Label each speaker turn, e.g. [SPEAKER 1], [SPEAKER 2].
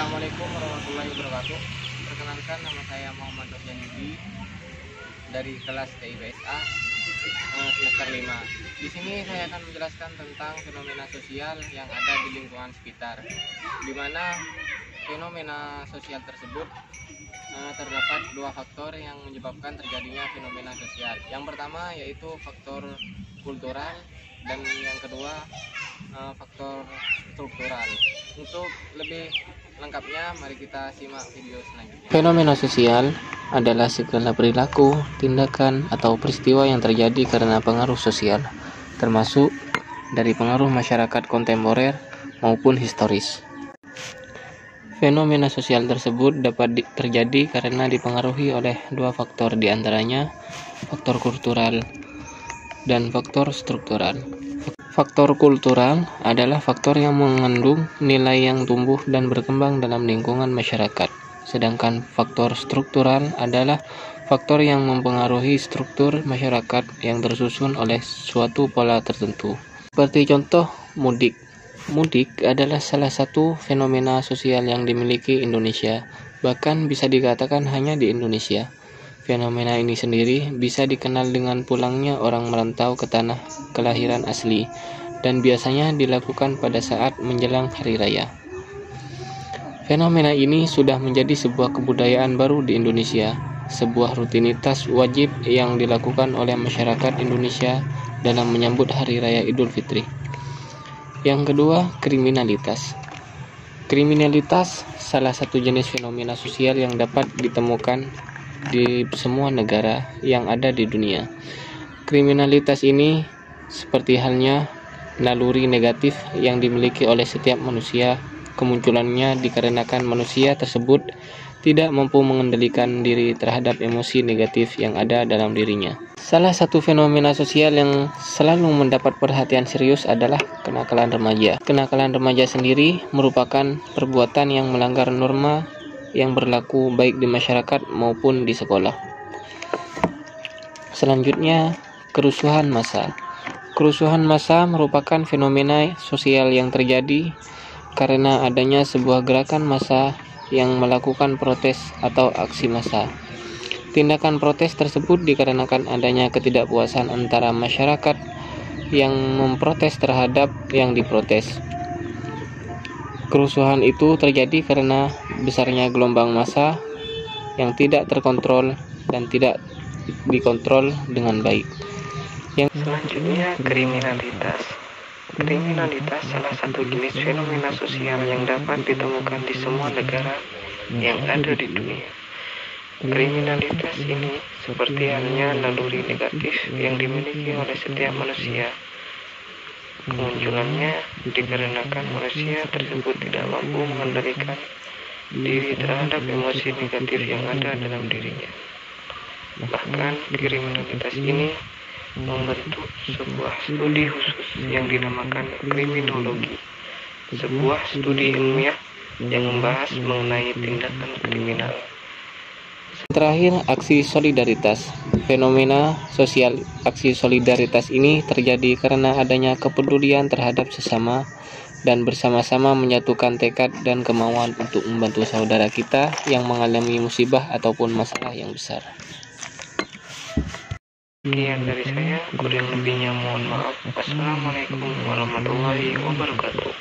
[SPEAKER 1] Assalamualaikum warahmatullahi wabarakatuh. Perkenalkan, nama saya Muhammad Sofyan Yudi dari kelas TIPSA semester 5. Di sini saya akan menjelaskan tentang fenomena sosial yang ada di lingkungan sekitar, di mana fenomena sosial tersebut terdapat dua faktor yang menyebabkan terjadinya fenomena sosial. Yang pertama yaitu faktor kultural dan yang kedua faktor struktural. Untuk lebih lengkapnya, mari kita simak video selanjutnya.
[SPEAKER 2] Fenomena sosial adalah segala perilaku, tindakan, atau peristiwa yang terjadi karena pengaruh sosial, termasuk dari pengaruh masyarakat kontemporer maupun historis. Fenomena sosial tersebut dapat terjadi karena dipengaruhi oleh dua faktor, diantaranya faktor kultural dan faktor struktural. Faktor kultural adalah faktor yang mengandung nilai yang tumbuh dan berkembang dalam lingkungan masyarakat. Sedangkan faktor struktural adalah faktor yang mempengaruhi struktur masyarakat yang tersusun oleh suatu pola tertentu. Seperti contoh mudik. Mudik adalah salah satu fenomena sosial yang dimiliki Indonesia, bahkan bisa dikatakan hanya di Indonesia. Fenomena ini sendiri bisa dikenal dengan pulangnya orang merantau ke tanah kelahiran asli, dan biasanya dilakukan pada saat menjelang hari raya. Fenomena ini sudah menjadi sebuah kebudayaan baru di Indonesia, sebuah rutinitas wajib yang dilakukan oleh masyarakat Indonesia dalam menyambut hari raya Idul Fitri. Yang kedua, kriminalitas. Kriminalitas salah satu jenis fenomena sosial yang dapat ditemukan di semua negara yang ada di dunia. Kriminalitas ini seperti halnya naluri negatif yang dimiliki oleh setiap manusia. Kemunculannya dikarenakan manusia tersebut tidak mampu mengendalikan diri terhadap emosi negatif yang ada dalam dirinya. Salah satu fenomena sosial yang selalu mendapat perhatian serius adalah kenakalan remaja. Kenakalan remaja sendiri merupakan perbuatan yang melanggar norma yang berlaku baik di masyarakat maupun di sekolah. Selanjutnya, kerusuhan massa. Kerusuhan massa merupakan fenomena sosial yang terjadi karena adanya sebuah gerakan massa yang melakukan protes atau aksi massa. Tindakan protes tersebut dikarenakan adanya ketidakpuasan antara masyarakat yang memprotes terhadap yang diprotes. Kerusuhan itu terjadi karena besarnya gelombang massa yang tidak terkontrol dan tidak dikontrol dengan baik.
[SPEAKER 3] Yang selanjutnya, kriminalitas. Kriminalitas salah satu jenis fenomena sosial yang dapat ditemukan di semua negara yang ada di dunia. Kriminalitas ini seperti halnya naluri negatif yang dimiliki oleh setiap manusia. Kemunculannya dikarenakan manusia tersebut tidak mampu mengendalikan diri terhadap emosi negatif yang ada dalam dirinya. Bahkan kriminalitas ini membentuk sebuah studi khusus yang dinamakan kriminologi, sebuah studi ilmiah yang membahas mengenai tindakan kriminal.
[SPEAKER 2] Terakhir, aksi solidaritas. Fenomena sosial aksi solidaritas ini terjadi karena adanya kepedulian terhadap sesama dan bersama-sama menyatukan tekad dan kemauan untuk membantu saudara kita yang mengalami musibah ataupun masalah yang besar.
[SPEAKER 3] Sekian dari saya, kurang lebihnya mohon maaf. Wassalamualaikum warahmatullahi wabarakatuh.